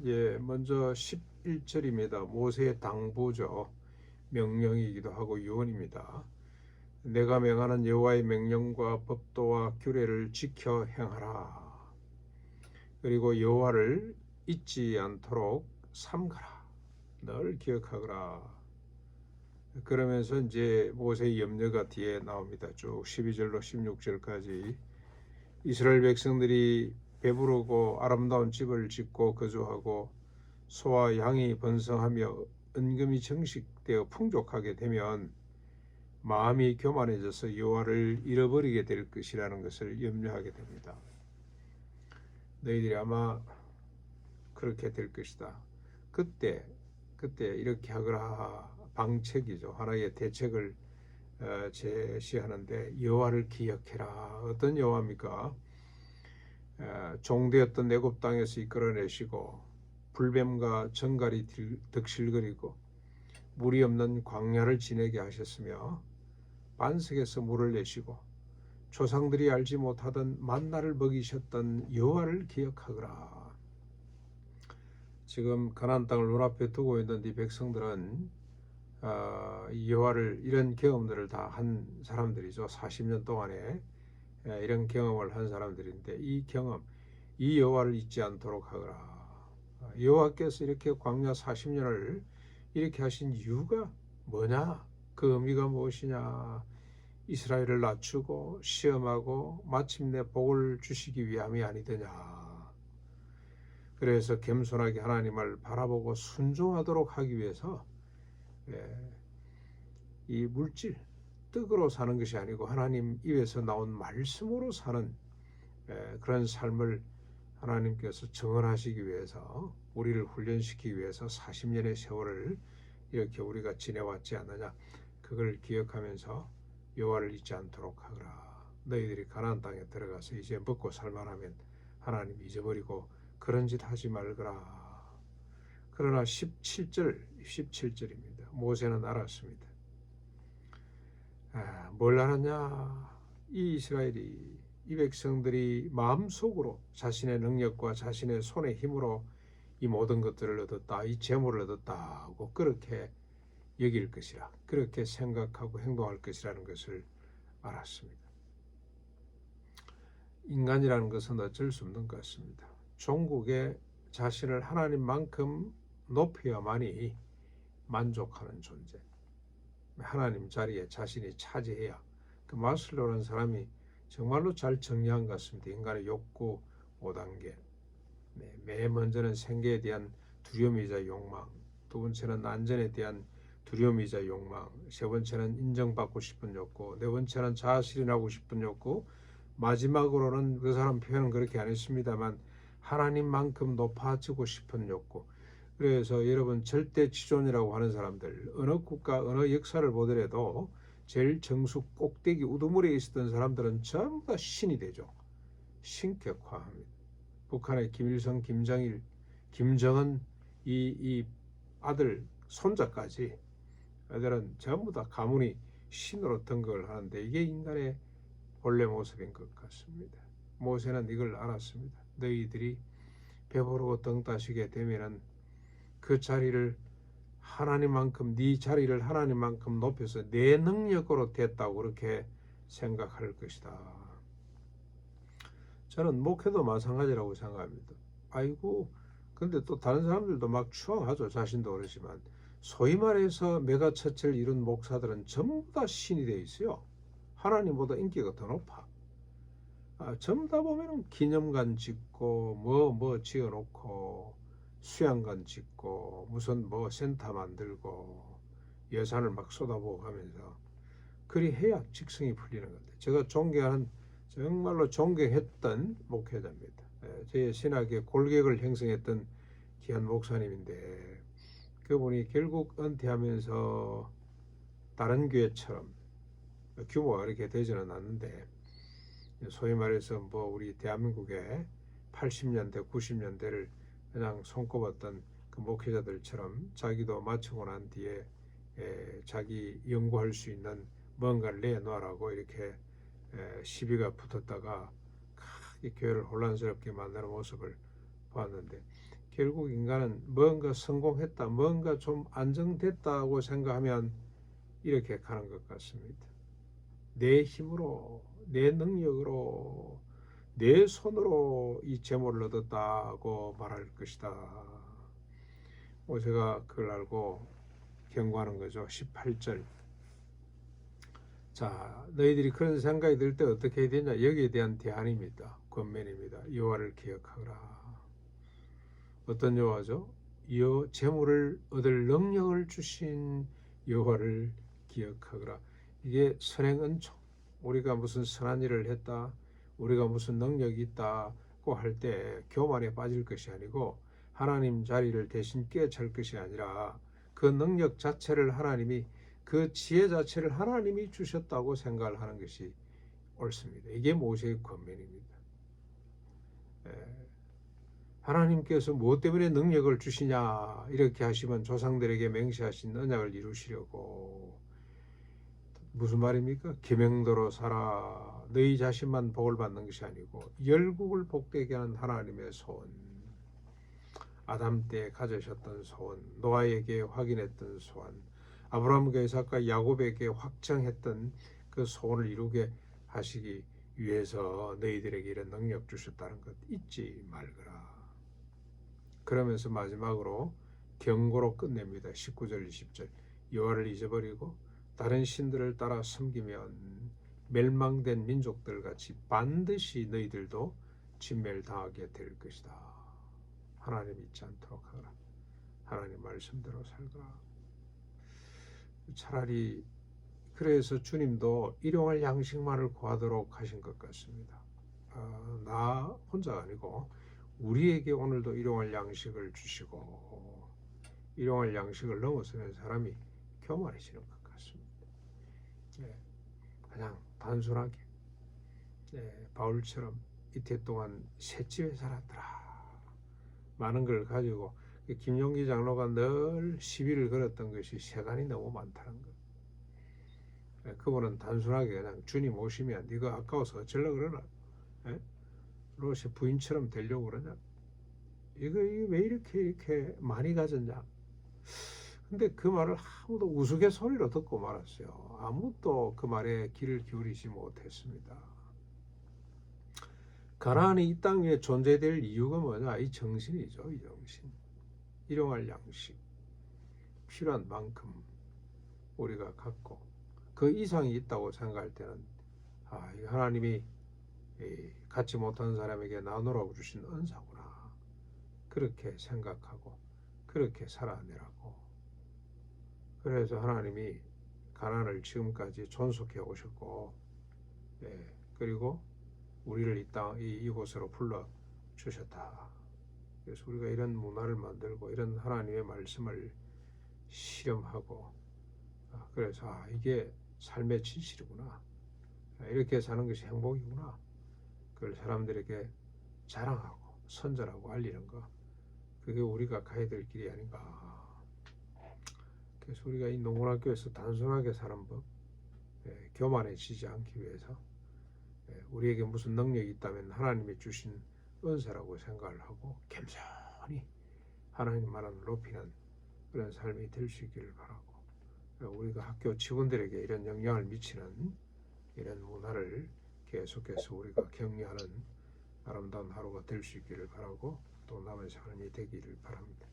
예, 먼저 11절입니다. 모세의 당부죠. 명령이기도 하고 유언입니다. 내가 명하는 여호와의 명령과 법도와 규례를 지켜 행하라. 그리고 여호와를 잊지 않도록 삼가라. 늘 기억하거라. 그러면서 이제 모세의 염려가 뒤에 나옵니다. 쭉 12절로 16절까지 이스라엘 백성들이 배부르고 아름다운 집을 짓고 거주하고 소와 양이 번성하며 은금이 정식되어 풍족하게 되면 마음이 교만해져서 여호와를 잃어버리게 될 것이라는 것을 염려하게 됩니다. 너희들이 아마 그렇게 될 것이다. 그때 이렇게 하거라. 방책이죠. 하나의 대책을 제시하는데 여호와를 기억해라. 어떤 여호와입니까? 종되었던 애굽 땅에서 이끌어내시고 불뱀과 정갈이 득실거리고 물이 없는 광야를 지내게 하셨으며 반석에서 물을 내시고 조상들이 알지 못하던 만나를 먹이셨던 여호와를 기억하거라. 지금 가나안 땅을 눈앞에 두고 있는 이 백성들은 여호와를 이런 경험들을 다 한 사람들이죠. 40년 동안에 이런 경험을 한 사람들인데 이 경험, 이 여호와를 잊지 않도록 하거라. 여호와께서 이렇게 광야 40년을 이렇게 하신 이유가 뭐냐? 그 의미가 무엇이냐? 이스라엘을 낮추고 시험하고 마침내 복을 주시기 위함이 아니더냐. 그래서 겸손하게 하나님을 바라보고 순종하도록 하기 위해서 이 물질, 떡으로 사는 것이 아니고 하나님 입에서 나온 말씀으로 사는 그런 삶을 하나님께서 정언하시기 위해서 우리를 훈련시키기 위해서 40년의 세월을 이렇게 우리가 지내왔지 않느냐. 그걸 기억하면서 여호와를 잊지 않도록 하거라. 너희들이 가나안 땅에 들어가서 이제 먹고 살만하면 하나님 잊어버리고 그런 짓 하지 말거라. 그러나 17절입니다. 모세는 알았습니다. 뭘 알았냐? 이 이스라엘이, 이 백성들이 마음속으로 자신의 능력과 자신의 손의 힘으로 이 모든 것들을 얻었다, 이 재물을 얻었다고 그렇게 여길 것이라, 그렇게 생각하고 행동할 것이라는 것을 알았습니다. 인간이라는 것은 어쩔 수 없는 것 같습니다. 종국에 자신을 하나님만큼 높여야만이 만족하는 존재. 하나님 자리에 자신이 차지해야. 그 마슬로우라는 사람이 정말로 잘 정리한 것 같습니다. 인간의 욕구 5단계. 맨 먼저는 생계에 대한 두려움이자 욕망, 두 번째는 안전에 대한 두려움이자 욕망, 세 번째는 인정받고 싶은 욕구, 네 번째는 자아실현하고 싶은 욕구, 마지막으로는 그 사람 표현은 그렇게 안 했습니다만 하나님만큼 높아지고 싶은 욕구. 그래서 여러분 절대지존이라고 하는 사람들, 어느 국가 어느 역사를 보더라도 제일 정수 꼭대기 우두머리에 있었던 사람들은 전부 다 신이 되죠. 신격화합니다. 북한의 김일성, 김정일, 김정은 이 아들 손자까지 애들은 전부 다 가문이 신으로 등극을 하는데 이게 인간의 본래 모습인 것 같습니다. 모세는 이걸 알았습니다. 너희들이 배부르고 등 따시게 되면은 그 자리를 하나님만큼, 네 자리를 하나님만큼 높여서 내 능력으로 됐다고 그렇게 생각할 것이다. 저는 목회도 마찬가지라고 생각합니다. 아이고, 근데 또 다른 사람들도 막 추앙하죠. 자신도 그렇지만 소위 말해서 메가처치를 이룬 목사들은 전부 다 신이 돼 있어요. 하나님보다 인기가 더 높아. 전부 다 보면 기념관 짓고 뭐 지어놓고 수양관 짓고 무슨 뭐 센터 만들고 예산을 막 쏟아부어 가면서 그리 해야 직성이 풀리는 건데, 제가 존경하는, 정말로 존경했던 목회자입니다. 제 신학의 골격을 형성했던 귀한 목사님인데 그분이 결국 은퇴하면서 다른 교회처럼 규모가 그렇게 되지는 않는데 소위 말해서 뭐 우리 대한민국의 80년대 90년대를 그냥 손꼽았던 그 목회자들처럼 자기도 마치고 난 뒤에 자기 연구할 수 있는 뭔가를 내놓으라고 이렇게 시비가 붙었다가 이 교회를 혼란스럽게 만드는 모습을 봤는데, 결국 인간은 뭔가 성공했다, 뭔가 좀 안정됐다고 생각하면 이렇게 가는 것 같습니다. 내 힘으로, 내 능력으로, 내 손으로 이 재물을 얻었다고 말할 것이다. 제가 그걸 알고 경고하는 거죠. 18절. 자, 너희들이 그런 생각이 들 때 어떻게 해야 되냐? 여기에 대한 대안입니다. 권면입니다. 여호와를 기억하라. 어떤 여호와죠? 재물을 얻을 능력을 주신 여호와를 기억하거라. 이게 선행 은총. 우리가 무슨 선한 일을 했다, 우리가 무슨 능력이 있다고 할 때 교만에 빠질 것이 아니고 하나님 자리를 대신 꿰찰 것이 아니라 그 능력 자체를 하나님이, 그 지혜 자체를 하나님이 주셨다고 생각을 하는 것이 옳습니다. 이게 모세의 권면입니다. 하나님께서 무엇 때문에 능력을 주시냐, 이렇게 하시면 조상들에게 맹세하신 언약을 이루시려고. 무슨 말입니까? 계명대로 살아. 너희 자신만 복을 받는 것이 아니고 열국을 복되게 하는 하나님의 소원, 아담 때 가지셨던 소원, 노아에게 확인했던 소원, 아브라함과 이삭과 야곱에게 확정했던 그 소원을 이루게 하시기 위해서 너희들에게 이런 능력 주셨다는 것 잊지 말거라. 그러면서 마지막으로 경고로 끝냅니다. 19절 20절. 여호와를 잊어버리고 다른 신들을 따라 섬기면 멸망된 민족들 같이 반드시 너희들도 진멸당하게 될 것이다. 하나님 잊지 않도록 하라. 하나님 말씀대로 살거라. 차라리 그래서 주님도 일용할 양식만을 구하도록 하신 것 같습니다. 나 혼자가 아니고 우리에게 오늘도 일용할 양식을 주시고, 일용할 양식을 넘어서는 사람이 교만해지는 것 같습니다. 그냥 단순하게 바울처럼 이태 동안 셋집에 살았더라, 많은 걸 가지고 김용기 장로가 늘 시비를 걸었던 것이 세간이 너무 많다는 것. 그분은 단순하게 그냥 주님 오시면 네가 아까워서 어쩌려고 그러나, 롯의 부인처럼 되려고 그러냐, 이거 왜 이렇게 많이 가졌냐. 근데 그 말을 아무도 우스갯소리로 듣고 말았어요. 아무도 그 말에 귀를 기울이지 못했습니다. 가나안이 이 땅 위에 존재될 이유가 뭐냐? 이 정신이죠. 이 정신. 일용할 양식, 필요한 만큼 우리가 갖고 그 이상이 있다고 생각할 때는 하나님이 갖지 못한 사람에게 나누라고 주신 은사구나, 그렇게 생각하고 그렇게 살아내라고. 그래서 하나님이 가나안을 지금까지 존속해 오셨고, 그리고 우리를 이곳으로 불러 주셨다. 그래서 우리가 이런 문화를 만들고 이런 하나님의 말씀을 실험하고, 그래서 이게 삶의 진실이구나, 이렇게 사는 것이 행복이구나, 그걸 사람들에게 자랑하고 선전하고 알리는 거, 그게 우리가 가야 될 길이 아닌가. 그래서 우리가 이 농군학교에서 단순하게 사는 법, 교만해지지 않기 위해서 우리에게 무슨 능력이 있다면 하나님이 주신 은사라고 생각을 하고 겸손히 하나님만을 높이는 그런 삶이 될 수 있기를 바라고, 우리가 학교 직원들에게 이런 영향을 미치는 이런 문화를 계속해서 우리가 격려하는 아름다운 하루가 될 수 있기를 바라고, 또 남은 삶이 되기를 바랍니다.